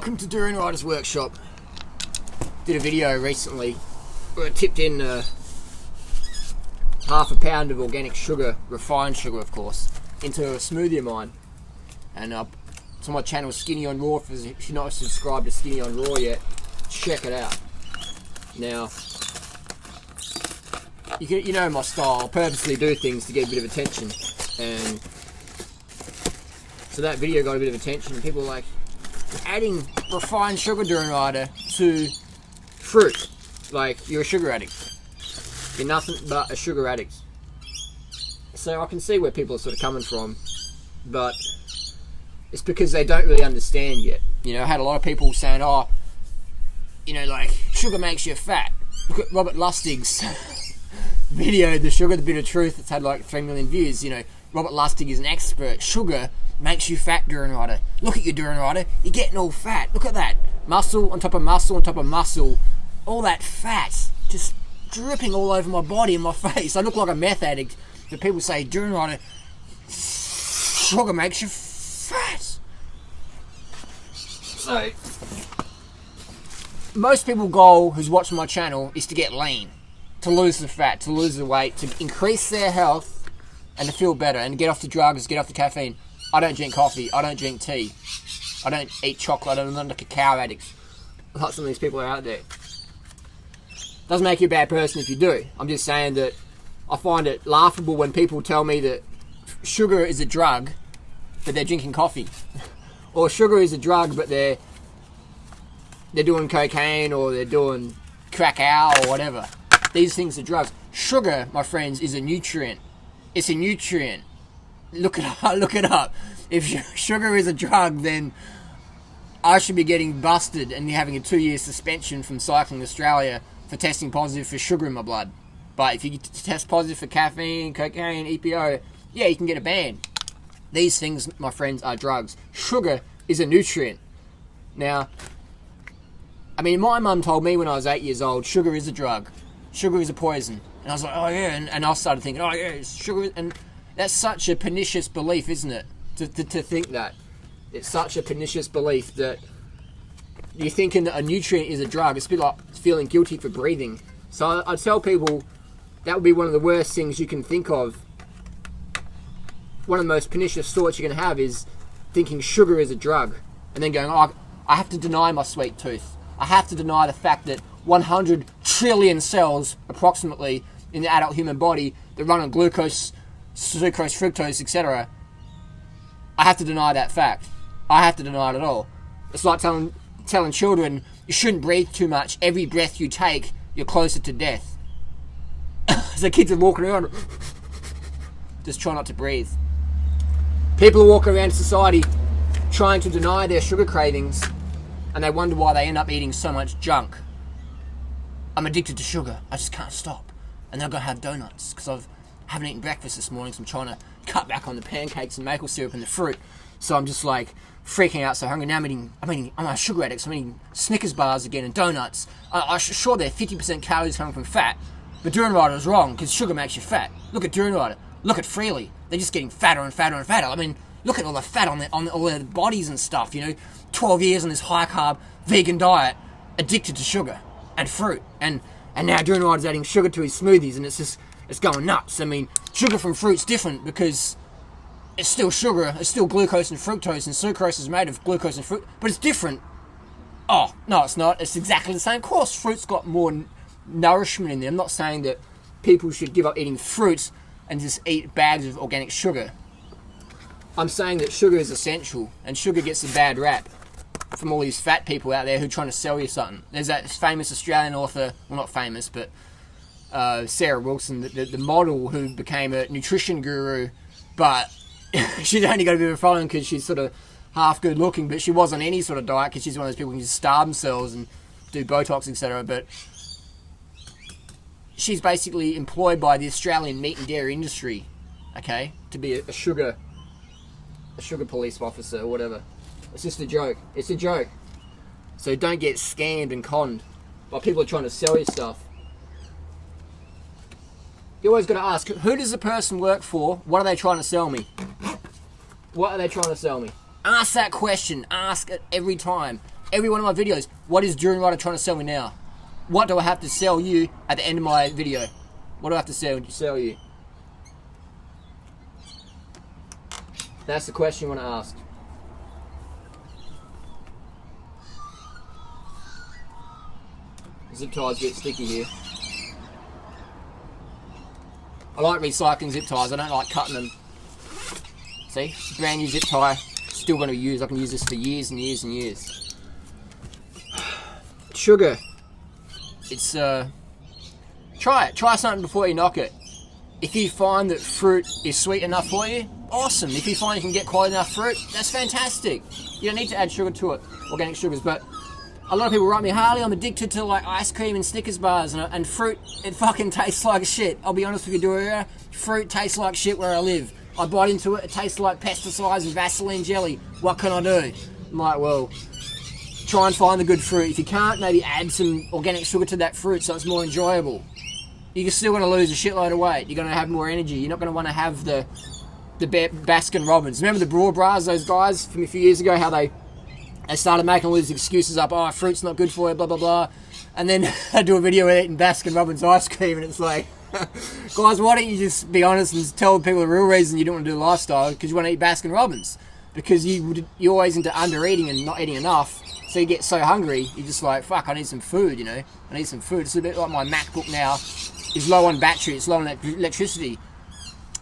Welcome to Duran Rider's Workshop. Did a video recently where I tipped in half a pound of organic sugar, refined sugar of course, into a smoothie of mine. And it's on my channel, Skinny on Raw. If you're not subscribed to Skinny on Raw yet, check it out. Now, you know my style. I purposely do things to get a bit of attention, and so that video got a bit of attention. And people were like, adding refined sugar, Duran Rider, to fruit, like you're a sugar addict. You're nothing but a sugar addict. So I can see where people are sort of coming from, but it's because they don't really understand yet. You know, I had a lot of people saying, oh, you know, like, sugar makes you fat. Look at Robert Lustig's video, The Sugar, the Bit of Truth. It's had like 3 million views. You know, Robert Lustig is an expert. Sugar makes you fat, Duran Rider. Look at you, Duran Rider. You're getting all fat. Look at that. Muscle on top of muscle on top of muscle. All that fat just dripping all over my body and my face. I look like a meth addict. But people say, Duran Rider, sugar makes you fat. So, most people's goal who's watching my channel is to get lean, to lose the fat, to lose the weight, to increase their health and to feel better and get off the drugs, get off the caffeine. I don't drink coffee, I don't drink tea, I don't eat chocolate, I'm not a cacao addict. Like some of these people are out there. Doesn't make you a bad person if you do. I'm just saying that I find it laughable when people tell me that sugar is a drug, but they're drinking coffee. Or sugar is a drug, but they're doing cocaine or they're doing cacao or whatever. These things are drugs. Sugar, my friends, is a nutrient. It's a nutrient. Look it up. If sugar is a drug, then I should be getting busted and having a 2-year suspension from Cycling Australia for testing positive for sugar in my blood. But if you test positive for caffeine, cocaine, EPO, yeah, you can get a ban. These things, my friends, are drugs. Sugar is a nutrient. Now, I mean, my mum told me when I was 8 years old, sugar is a drug. Sugar is a poison. And I was like, oh yeah, and I started thinking, oh yeah, it's sugar. And that's such a pernicious belief, isn't it? To think that. It's such a pernicious belief that you're thinking that a nutrient is a drug. It's a bit like feeling guilty for breathing. So I tell people that would be one of the worst things you can think of. One of the most pernicious thoughts you can have is thinking sugar is a drug. And then going, oh, I have to deny my sweet tooth. I have to deny the fact that 100 trillion cells, approximately, in the adult human body that run on glucose, sucrose, fructose, etc. I have to deny that fact. I have to deny it all. It's like telling children, you shouldn't breathe too much. Every breath you take, you're closer to death. So kids are walking around, just try not to breathe. People are walking around society trying to deny their sugar cravings, and they wonder why they end up eating so much junk. I'm addicted to sugar. I just can't stop. And they're going to have donuts because I haven't eaten breakfast this morning, so I'm trying to cut back on the pancakes and maple syrup and the fruit. So I'm just like freaking out, so hungry. Now I'm a sugar addict, so I'm eating Snickers bars again and donuts. I'm sure they're 50% calories coming from fat, but Duran Rider is wrong because sugar makes you fat. Look at Duran Rider. Look at Freely. They're just getting fatter and fatter and fatter. I mean, look at all the fat on all their bodies and stuff, you know. 12 years on this high-carb vegan diet, addicted to sugar and fruit. And now Duran Rider's adding sugar to his smoothies, and it's going nuts. I mean, sugar from fruit's different because it's still sugar, it's still glucose and fructose, and sucrose is made of glucose and fruit, but it's different. Oh, no, it's not. It's exactly the same. Of course, fruit's got more nourishment in there. I'm not saying that people should give up eating fruit and just eat bags of organic sugar. I'm saying that sugar is essential, and sugar gets a bad rap from all these fat people out there who are trying to sell you something. There's that famous Australian author, well, not famous, but Sarah Wilson, the model who became a nutrition guru, but she's only got a bit of a following because she's sort of half good looking, but she was on any sort of diet because she's one of those people who can just starve themselves and do Botox, etc. But she's basically employed by the Australian meat and dairy industry, okay, to be a sugar police officer or whatever. It's just a joke. It's a joke. So don't get scammed and conned by people trying to sell you stuff. You always got to ask, who does the person work for? What are they trying to sell me? What are they trying to sell me? Ask that question. Ask it every time. every one of my videos. What is Duran Rider trying to sell me now? What do I have to sell you at the end of my video? What do I have to sell you? That's the question you want to ask. Zip ties get sticky here. I like recycling zip ties. I don't like cutting them. See? Brand new zip tie. Still going to use. I can use this for years and years and years. Sugar. It's try it. Try something before you knock it. If you find that fruit is sweet enough for you, awesome. If you find you can get quality enough fruit, that's fantastic. You don't need to add sugar to it, organic sugars. But a lot of people write me, Harley, I'm addicted to like ice cream and Snickers bars and fruit. It fucking tastes like shit. I'll be honest with you, Doria. Fruit tastes like shit where I live. I bite into it. It tastes like pesticides and Vaseline jelly. What can I do? I'm like, well, try and find the good fruit. If you can't, maybe add some organic sugar to that fruit so it's more enjoyable. You're still going to lose a shitload of weight. You're going to have more energy. You're not going to want to have the Baskin Robbins. Remember the Brawl Bras, those guys from a few years ago, how they started making all these excuses up, oh, fruit's not good for you, blah, blah, blah. And then I do a video with eating Baskin Robbins ice cream, and it's like, guys, why don't you just be honest and tell people the real reason you don't want to do the lifestyle? Because you want to eat Baskin Robbins. Because you're always into under-eating and not eating enough. So you get so hungry, you're just like, fuck, I need some food, you know? I need some food. It's a bit like my MacBook now. Is low on battery, it's low on electricity.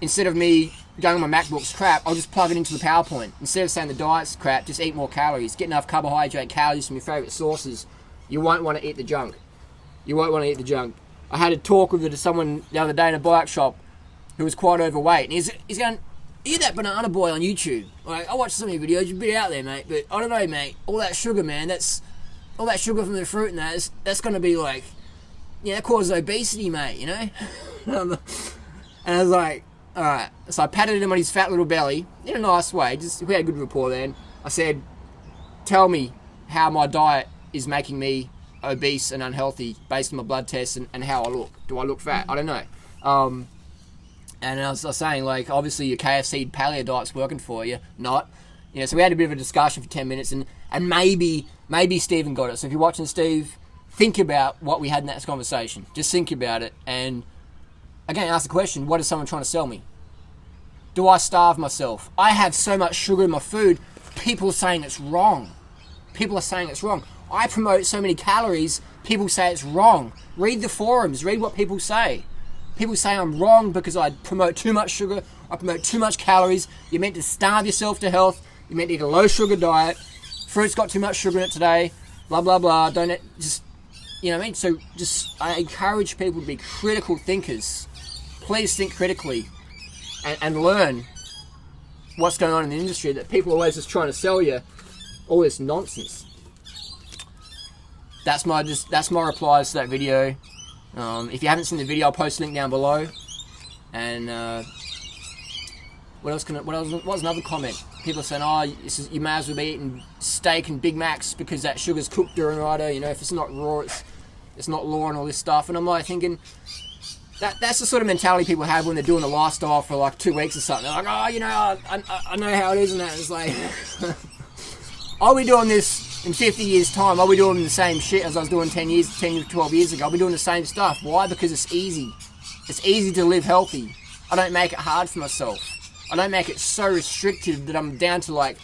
Instead of me going on my MacBook's crap, I'll just plug it into the PowerPoint. Instead of saying the diet's crap, just eat more calories. Get enough carbohydrate calories from your favourite sources. You won't want to eat the junk. You won't want to eat the junk. I had a talk with someone the other day in a bike shop who was quite overweight. And he's going, you that banana boy on YouTube. Like, I watched some of your videos, you're a bit out there, mate. But I don't know, mate. All that sugar, man, all that sugar from the fruit and that's going to be like, yeah, that causes obesity, mate, you know? And I was like, alright. So I patted him on his fat little belly, in a nice way, we had a good rapport then. I said, tell me how my diet is making me obese and unhealthy based on my blood tests and how I look. Do I look fat? I don't know. And I was saying, like, obviously your KFC paleo diet's working for you. Not. You know, so we had a bit of a discussion for 10 minutes and maybe Stephen got it. So if you're watching, Steve, think about what we had in that conversation. Just think about it. And again, ask the question, what is someone trying to sell me? Do I starve myself? I have so much sugar in my food, people are saying it's wrong. People are saying it's wrong. I promote so many calories, people say it's wrong. Read the forums, read what people say. People say I'm wrong because I promote too much sugar, I promote too much calories. You're meant to starve yourself to health. You're meant to eat a low sugar diet. Fruit's got too much sugar in it today. Blah, blah, blah. You know what I mean? So I encourage people to be critical thinkers. Please think critically and learn what's going on in the industry, that people are always just trying to sell you all this nonsense. That's my replies to that video. If you haven't seen the video, I'll post a link down below. And what was another comment? People are saying, oh, you may as well be eating steak and Big Macs because that sugar's cooked during Rider. You know, if it's not raw, it's not law and all this stuff. And I'm like thinking, that's the sort of mentality people have when they're doing the lifestyle for like 2 weeks or something. They're like, oh, you know, I know how it is and that. It's like, are we doing this in 50 years' time? Are we doing the same shit as I was doing 10, 12 years ago? I'll be doing the same stuff. Why? Because it's easy. It's easy to live healthy. I don't make it hard for myself. I don't make it so restrictive that I'm down to like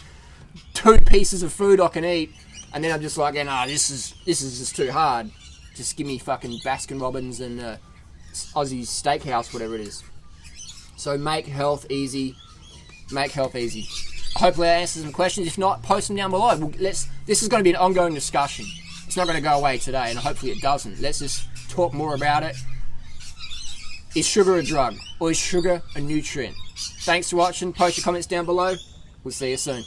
2 pieces of food I can eat, and then I'm just like, nah, this is just too hard. Just give me fucking Baskin Robbins and Aussie Steakhouse, whatever it is. So make health easy. Make health easy. Hopefully that answers some questions. If not, post them down below. This is going to be an ongoing discussion. It's not going to go away today, and hopefully it doesn't. Let's just talk more about it. Is sugar a drug, or is sugar a nutrient? Thanks for watching. Post your comments down below. We'll see you soon.